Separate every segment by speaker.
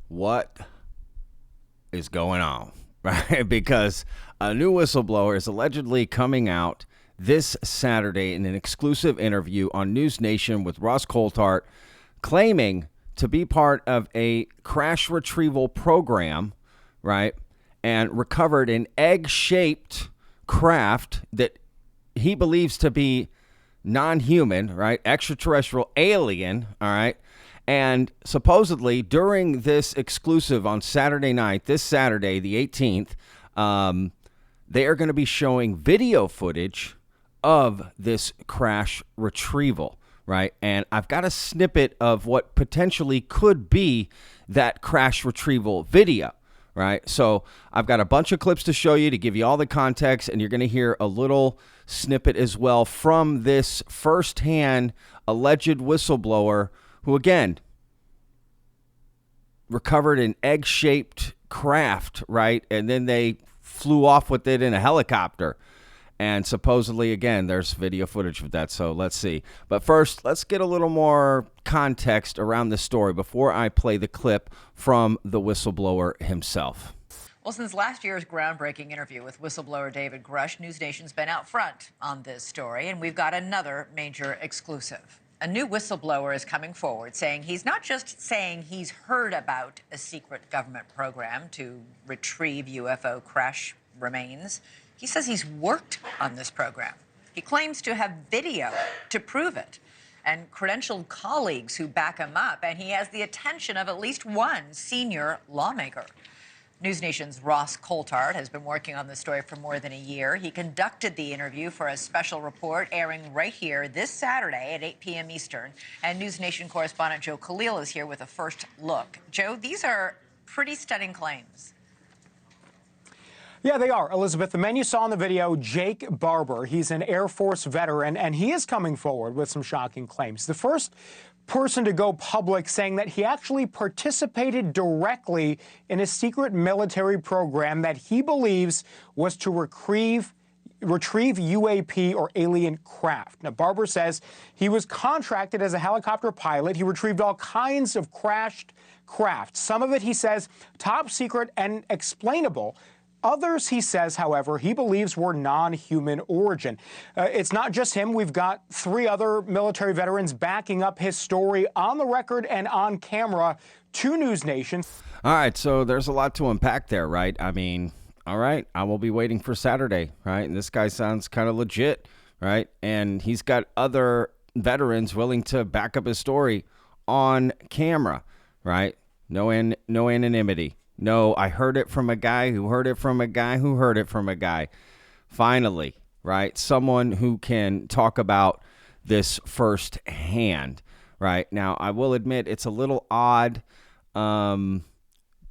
Speaker 1: what is going on, right? Because a new whistleblower is allegedly coming out this Saturday in an exclusive interview on News Nation with Ross Coulthart, claiming to be part of a crash retrieval program, right? And recovered an egg-shaped craft that he believes to be non-human, right? Extraterrestrial alien, all right? And supposedly during this exclusive on Saturday night, this Saturday, the 18th, they are going to be showing video footage of this crash retrieval, right? And I've got a snippet of what potentially could be that crash retrieval video, right? So I've got a bunch of clips to show you to give you all the context, and you're going to hear a little snippet as well from this firsthand alleged whistleblower who, again, recovered an egg-shaped craft, right? And then they flew off with it in a helicopter. And supposedly, again, there's video footage of that, so let's see. But first, let's get a little more context around the story before I play the clip from the whistleblower himself.
Speaker 2: Well, since last year's groundbreaking interview with whistleblower David Grush, News Nation's been out front on this story, and we've got another major exclusive. A new whistleblower is coming forward saying he's not just saying he's heard about a secret government program to retrieve UFO crash remains. He says he's worked on this program. He claims to have video to prove it and credentialed colleagues who back him up, and he has the attention of at least one senior lawmaker. News Nation's Ross Coulthart has been working on this story for more than a year. He conducted the interview for a special report airing right here this Saturday at 8 p.m. Eastern. And News Nation correspondent Joe Khalil is here with a first look. Joe, these are pretty stunning claims.
Speaker 3: Yeah, they are, Elizabeth. The man you saw in the video, Jake Barber, he's an Air Force veteran, and he is coming forward with some shocking claims. The first person to go public saying that he actually participated directly in a secret military program that he believes was to retrieve UAP or alien craft. Now, Barber says he was contracted as a helicopter pilot. He retrieved all kinds of crashed craft. Some of it, he says, top secret and explainable. Others, he says, however, he believes were non-human origin. It's not just him. We've got three other military veterans backing up his story on the record and on camera to News Nation.
Speaker 1: All right, so there's a lot to unpack there, right? I mean, all right, I will be waiting for Saturday, right? And this guy sounds kind of legit, right? And he's got other veterans willing to back up his story on camera, right? No anonymity. No, I heard it from a guy who heard it from a guy who heard it from a guy. Finally, right? Someone who can talk about this firsthand, right? Now, I will admit it's a little odd that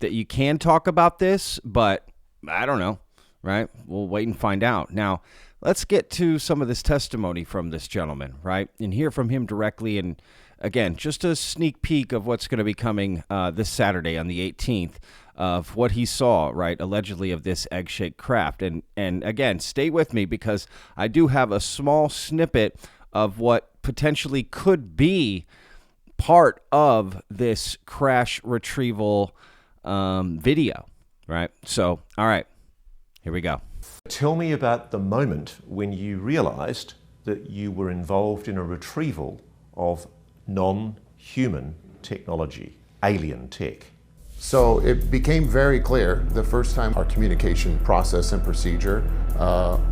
Speaker 1: you can talk about this, but I don't know, right? We'll wait and find out. Now, let's get to some of this testimony from this gentleman, right? And hear from him directly. And again, just a sneak peek of what's going to be coming this Saturday on the 18th. Of what he saw, right, allegedly of this egg-shaped craft. And again, stay with me because I do have a small snippet of what potentially could be part of this crash retrieval video, right? So, all right, here we go.
Speaker 4: Tell me about the moment when you realized that you were involved in a retrieval of non-human technology, alien tech.
Speaker 5: So it became very clear the first time our communication process and procedure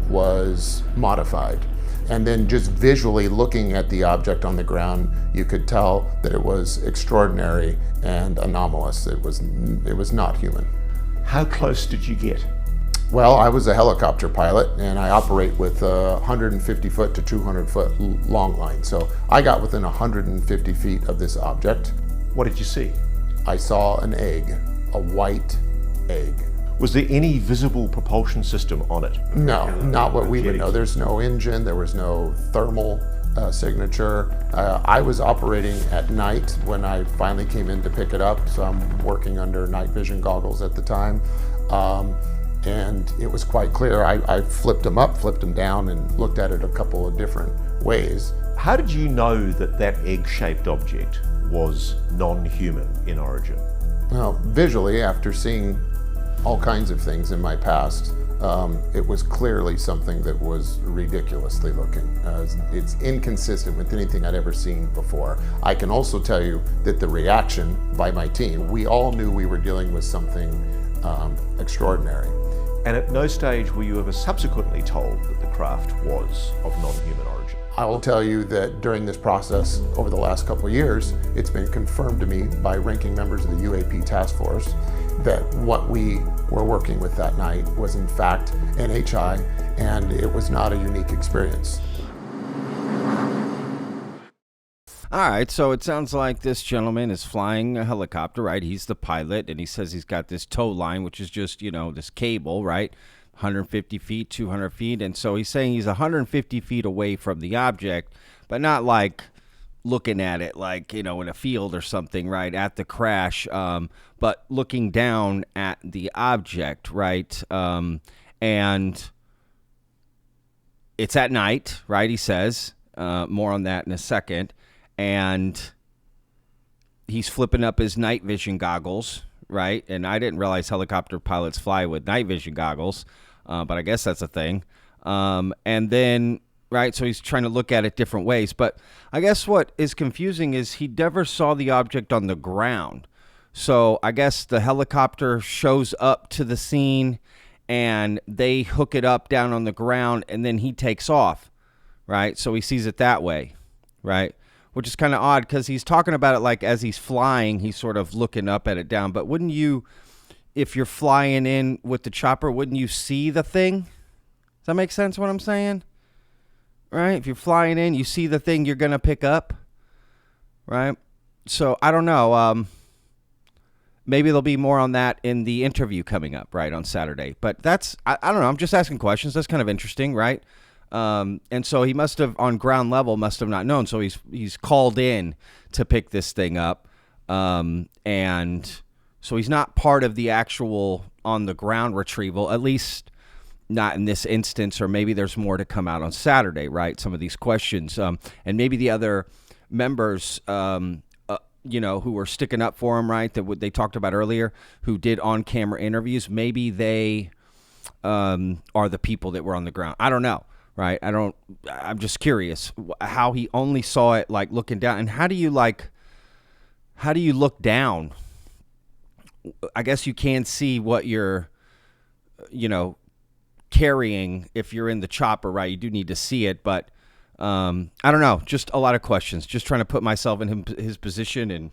Speaker 5: was modified. And then just visually looking at the object on the ground, you could tell that it was extraordinary and anomalous. It was not human.
Speaker 4: How close did you get?
Speaker 5: Well, I was a helicopter pilot and I operate with 150 foot to 200 foot long line. So I got within 150 feet of this object.
Speaker 4: What did you see?
Speaker 5: I saw an egg, a white egg.
Speaker 4: Was there any visible propulsion system on it?
Speaker 5: No, not what we would know. There's no engine, there was no thermal signature. I was operating at night when I finally came in to pick it up, so I'm working under night vision goggles at the time. And it was quite clear. I flipped them up, flipped them down, and looked at it a couple of different ways.
Speaker 4: How did you know that that egg-shaped object was non-human in origin?
Speaker 5: Well, visually, after seeing all kinds of things in my past, it was clearly something that was ridiculously looking. It's inconsistent with anything I'd ever seen before. I can also tell you that the reaction by my team, we all knew we were dealing with something extraordinary.
Speaker 4: And at no stage were you ever subsequently told that the craft was of non-human origin?
Speaker 5: I will tell you that during this process over the last couple of years, it's been confirmed to me by ranking members of the UAP task force that what we were working with that night was in fact NHI, and it was not a unique experience.
Speaker 1: All right, so it sounds like this gentleman is flying a helicopter, right? He's the pilot, and he says he's got this tow line, which is just, this cable, right? 150 feet, 200 feet. And so he's saying he's 150 feet away from the object, but not like looking at it like, in a field or something, right, at the crash, but looking down at the object, right? And it's at night, right, he says. More on that in a second. And he's flipping up his night vision goggles, right? And I didn't realize helicopter pilots fly with night vision goggles, but I guess that's a thing. And then, right, so he's trying to look at it different ways. But I guess what is confusing is he never saw the object on the ground. So I guess the helicopter shows up to the scene and they hook it up down on the ground and then he takes off, right? So he sees it that way, right? Which is kind of odd because he's talking about it like as he's flying, he's sort of looking up at it down. But wouldn't you, if you're flying in with the chopper, wouldn't you see the thing? Does that make sense what I'm saying? Right? If you're flying in, you see the thing you're going to pick up, right? So I don't know. Maybe there'll be more on that in the interview coming up, right, on Saturday. But that's, I don't know. I'm just asking questions. That's kind of interesting, right? And so he must have, on ground level, must have not known. So he's called in to pick this thing up. And so he's not part of the actual on the ground retrieval, at least not in this instance, or maybe there's more to come out on Saturday, right? Some of these questions. And maybe the other members, who were sticking up for him, right, that what they talked about earlier, who did on-camera interviews, maybe they are the people that were on the ground. I don't know. Right. I'm just curious how he only saw it like looking down. And how do you look down? I guess you can't see what you're, carrying if you're in the chopper, right? You do need to see it. But I don't know. Just a lot of questions. Just trying to put myself in his position and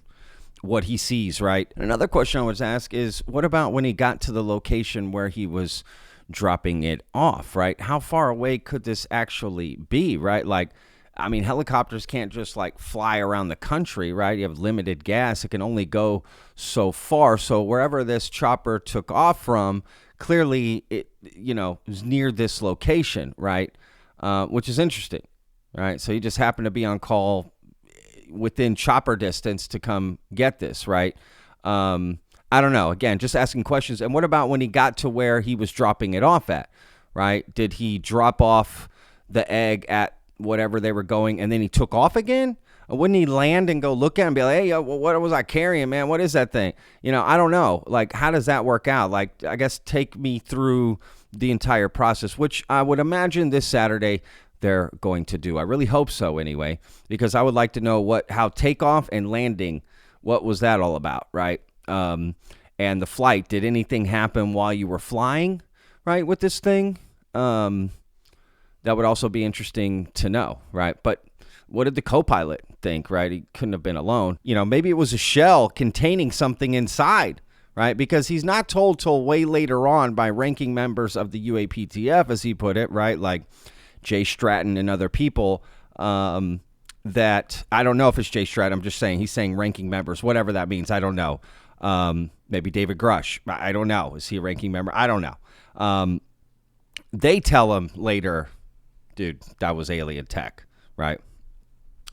Speaker 1: what he sees. Right. And another question I was asked is, what about when he got to the location where he was dropping it off, right? How far away could this actually be, right? Like, I mean, helicopters can't just like fly around the country, right? You have limited gas. It can only go so far. So wherever this chopper took off from, clearly it, is near this location, right? Which is interesting, right? So he just happened to be on call within chopper distance to come get this, right? I don't know. Again, just asking questions. And what about when he got to where he was dropping it off at, right? Did he drop off the egg at whatever they were going and then he took off again? Or wouldn't he land and go look at it and be like, hey, what was I carrying, man? What is that thing? I don't know. Like, how does that work out? Like, I guess take me through the entire process, which I would imagine this Saturday they're going to do. I really hope so anyway, because I would like to know how takeoff and landing, what was that all about, right? And the flight, did anything happen while you were flying, right, with this thing? That would also be interesting to know, right? But what did the co-pilot think, right? He couldn't have been alone. Maybe it was a shell containing something inside, right? Because he's not told till way later on by ranking members of the UAPTF, as he put it, right? Like Jay Stratton and other people, that I don't know if it's Jay Stratton. I'm just saying he's saying ranking members, whatever that means. I don't know. Maybe David Grush. I don't know. Is he a ranking member? I don't know. They tell him later, dude, that was alien tech, right?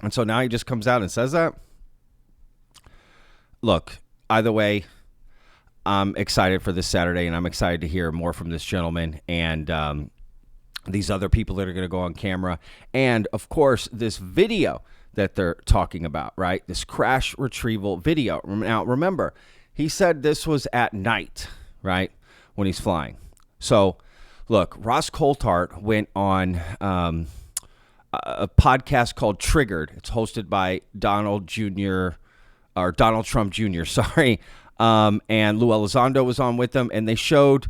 Speaker 1: And so now he just comes out and says that. Look, either way, I'm excited for this Saturday, and I'm excited to hear more from this gentleman and these other people that are going to go on camera. And, of course, this video that they're talking about, right? This crash retrieval video. Now, remember, he said this was at night, right, when he's flying. So, look, Ross Coulthart went on a podcast called Triggered. It's hosted by Donald Trump Jr., sorry. And Lou Elizondo was on with them, and they showed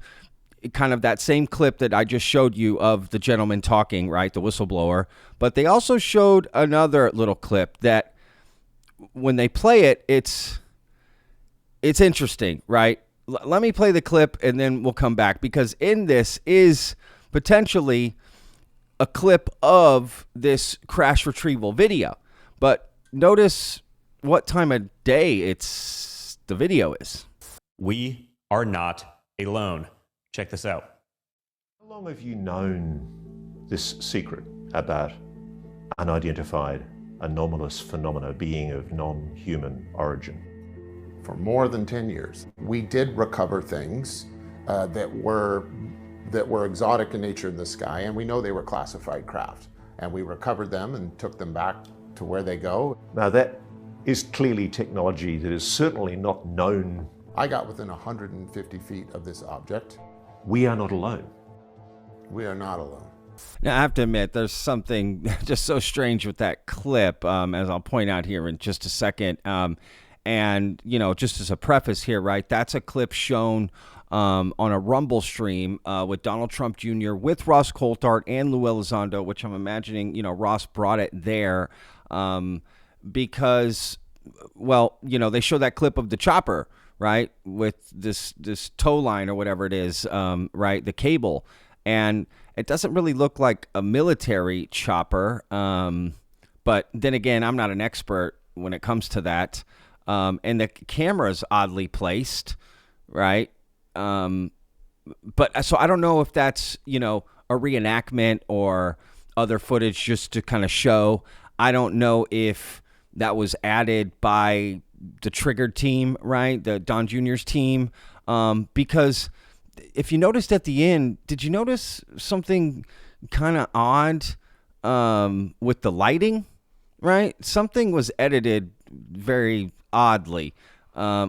Speaker 1: kind of that same clip that I just showed you of the gentleman talking, right, the whistleblower. But they also showed another little clip that when they play it, it's interesting, right? Let me play the clip, and then we'll come back, because in this is potentially a clip of this crash retrieval video. But notice what time of day the video is.
Speaker 6: We are not alone. Check this out.
Speaker 4: How long have you known this secret about unidentified anomalous phenomena, being of non-human origin?
Speaker 5: For more than 10 years. We did recover things that were exotic in nature in the sky, and we know they were classified craft. And we recovered them and took them back to where they go.
Speaker 4: Now that is clearly technology that is certainly not known.
Speaker 5: I got within 150 feet of this object.
Speaker 4: We are not alone.
Speaker 5: We are not alone.
Speaker 1: Now, I have to admit, there's something just so strange with that clip, as I'll point out here in just a second. And, just as a preface here, right, that's a clip shown on a Rumble stream with Donald Trump Jr., with Ross Coulthart and Lou Elizondo, which I'm imagining, Ross brought it there because, they show that clip of the chopper, right, with this tow line or whatever it is, right, the cable. And it doesn't really look like a military chopper. But then again, I'm not an expert when it comes to that. And the camera is oddly placed, right? But so I don't know if that's, a reenactment or other footage just to kind of show. I don't know if that was added by the Triggered team, right? The Don Jr.'s team. Because if you noticed at the end, did you notice something kind of odd with the lighting, right? Something was edited very oddly,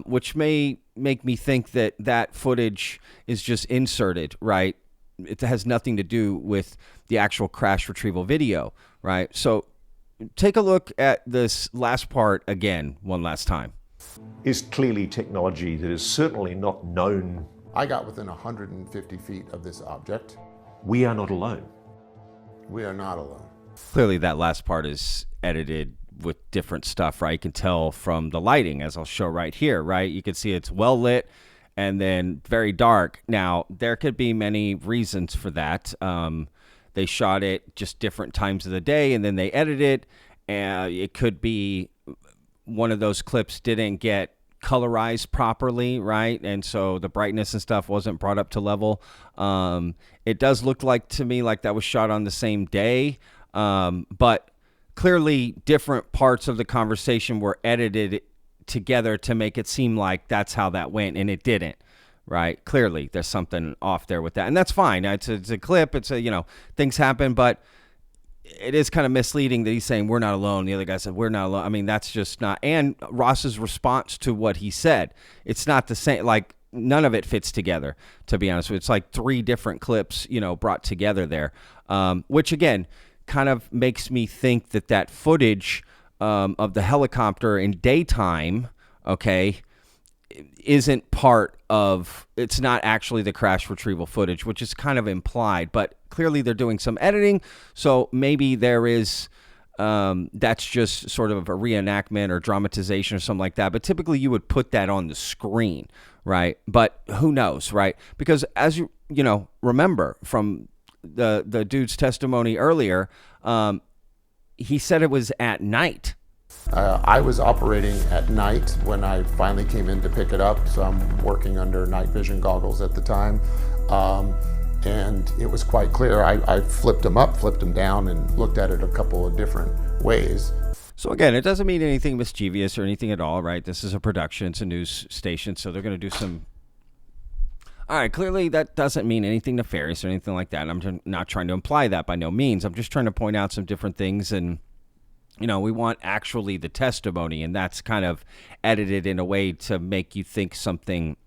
Speaker 1: which may make me think that footage is just inserted, right? It has nothing to do with the actual crash retrieval video, right? So take a look at this last part again, one last time.
Speaker 4: Is clearly technology that is certainly not known.
Speaker 5: I got within 150 feet of this object.
Speaker 4: We are not alone.
Speaker 5: We are not alone.
Speaker 1: Clearly that last part is edited with different stuff, right? You can tell from the lighting, as I'll show right here, right? You can see it's well lit and then very dark. Now, there could be many reasons for that. They shot it just different times of the day, and then they edited it. And it could be one of those clips didn't get colorized properly, right? And so the brightness and stuff wasn't brought up to level. It does look like to me like that was shot on the same day, but clearly different parts of the conversation were edited together to make it seem like that's how that went, and it didn't, right? Clearly there's something off there with that, and that's fine. It's a clip. It's things happen, but it is kind of misleading that he's saying we're not alone. The other guy said we're not alone. I mean, that's just not. And Ross's response to what he said, it's not the same. Like, none of it fits together, to be honest with you. It's like three different clips, brought together there, which again kind of makes me think that footage of the helicopter in daytime, okay, isn't part of, it's not actually the crash retrieval footage, which is kind of implied, but clearly they're doing some editing. So maybe there is, that's just sort of a reenactment or dramatization or something like that. But typically you would put that on the screen, right? But who knows, right? Because as you remember from the dude's testimony earlier, he said it was at night.
Speaker 5: I was operating at night when I finally came in to pick it up, so I'm working under night vision goggles at the time, and it was quite clear. I flipped them up, flipped them down, and looked at it a couple of different ways.
Speaker 1: So again, it doesn't mean anything mischievous or anything at all, right? This is a production, it's a news station, so they're going to do some... All right, clearly that doesn't mean anything nefarious or anything like that. I'm not trying to imply that by no means. I'm just trying to point out some different things and we want actually the testimony, and that's kind of edited in a way to make you think something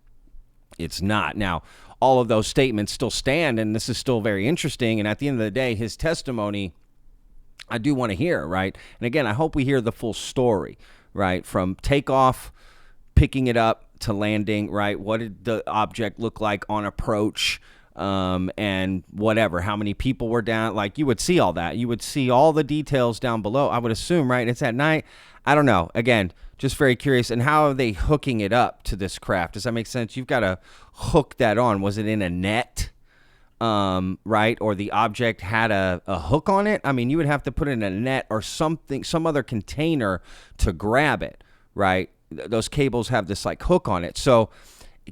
Speaker 1: it's not. Now, all of those statements still stand, and this is still very interesting. And at the end of the day, his testimony, I do want to hear, right? And again, I hope we hear the full story, right? From takeoff, picking it up, to landing, right? What did the object look like on approach? And whatever, how many people were down, like you would see all that. You would see all the details down below, I would assume, right? It's at night. I don't know. Again, just very curious. And how are they hooking it up to this craft? Does that make sense? You've got to hook that on. Was it in a net? Right? Or the object had a hook on it? I mean, you would have to put it in a net or something, some other container to grab it, right? Those cables have this like hook on it. So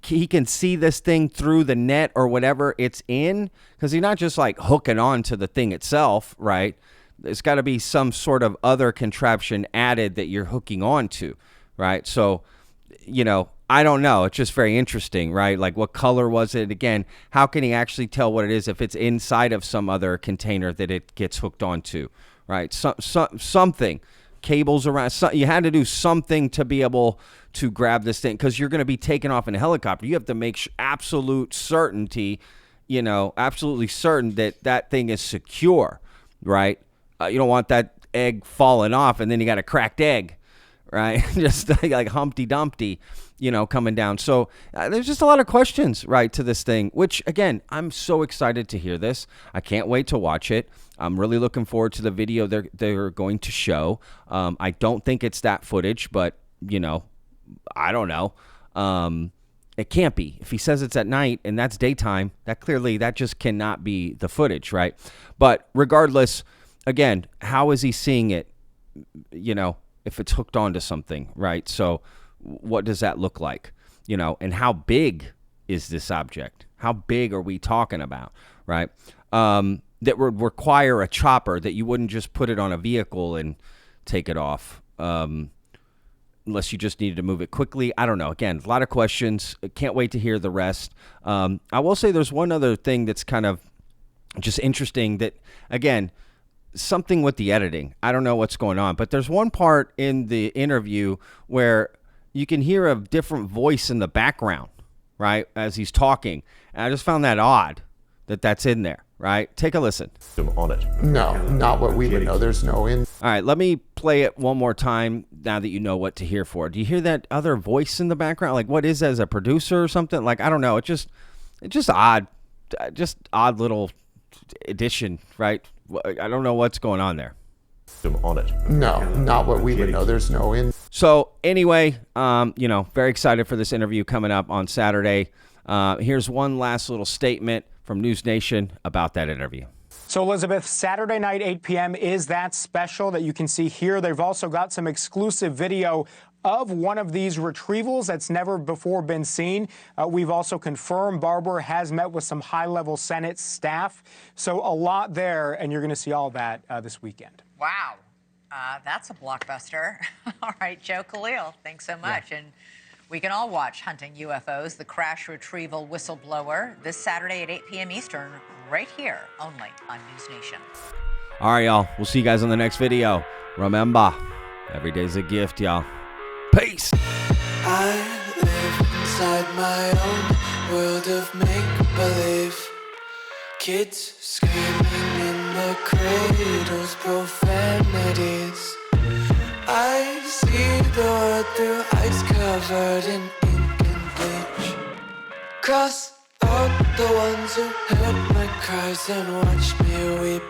Speaker 1: he can see this thing through the net or whatever it's in, because he's not just like hooking on to the thing itself, right? There's got to be some sort of other contraption added that you're hooking on to, right? So, I don't know. It's just very interesting, right? Like, what color was it? Again, how can he actually tell what it is if it's inside of some other container that it gets hooked onto, right? Something. Cables around. You had to do something to be able to grab this thing, because you're going to be taken off in a helicopter. You have to make absolute certainty, absolutely certain that that thing is secure, right? You don't want that egg falling off and then you got a cracked egg, right? Just like Humpty Dumpty, coming down. So there's just a lot of questions, right, to this thing, which, again, I'm so excited to hear this. I can't wait to watch it. I'm really looking forward to the video they're going to show. I don't think it's that footage, but, I don't know. It can't be. If he says it's at night and that's daytime, that just cannot be the footage, right? But regardless, again, how is he seeing it, if it's hooked onto something, right? So what does that look like, and how big is this object? How big are we talking about, right? That would require a chopper, that you wouldn't just put it on a vehicle and take it off, unless you just needed to move it quickly. I don't know. Again, a lot of questions. Can't wait to hear the rest. I will say there's one other thing that's kind of just interesting, that, again, something with the editing. I don't know what's going on, but there's one part in the interview where you can hear a different voice in the background, right, as he's talking. And I just found that odd that that's in there, right? Take a listen.
Speaker 4: On it.
Speaker 5: No, not what we would know. There's no in.
Speaker 1: All right, let me play it one more time now that you know what to hear for. Do you hear that other voice in the background? Like, what is that, as a producer or something? Like, I don't know. It's just odd. Just odd little addition, right? I don't know what's going on there.
Speaker 4: On it.
Speaker 5: No, not what we would know. There's no in.
Speaker 1: So anyway, very excited for this interview coming up on Saturday. Here's one last little statement from News Nation about that interview.
Speaker 3: So, Elizabeth, Saturday night, 8 p.m. is that special that you can see here. They've also got some exclusive video of one of these retrievals that's never before been seen. We've also confirmed Barber has met with some high-level Senate staff. So a lot there, and you're going to see all that this weekend.
Speaker 2: Wow. That's a blockbuster. All right, Joe Khalil, thanks so much. Yeah. And we can all watch Hunting UFOs, the Crash Retrieval Whistleblower, this Saturday at 8 p.m. Eastern, right here, only on News Nation.
Speaker 1: All right, y'all. We'll see you guys on the next video. Remember, every day's a gift, y'all. Peace.
Speaker 7: I live inside my own world of make-believe. Kids screaming in the cradles, profanities. I see the world through ice covered in ink and bleach. Cross out the ones who heard my cries and watched me weep.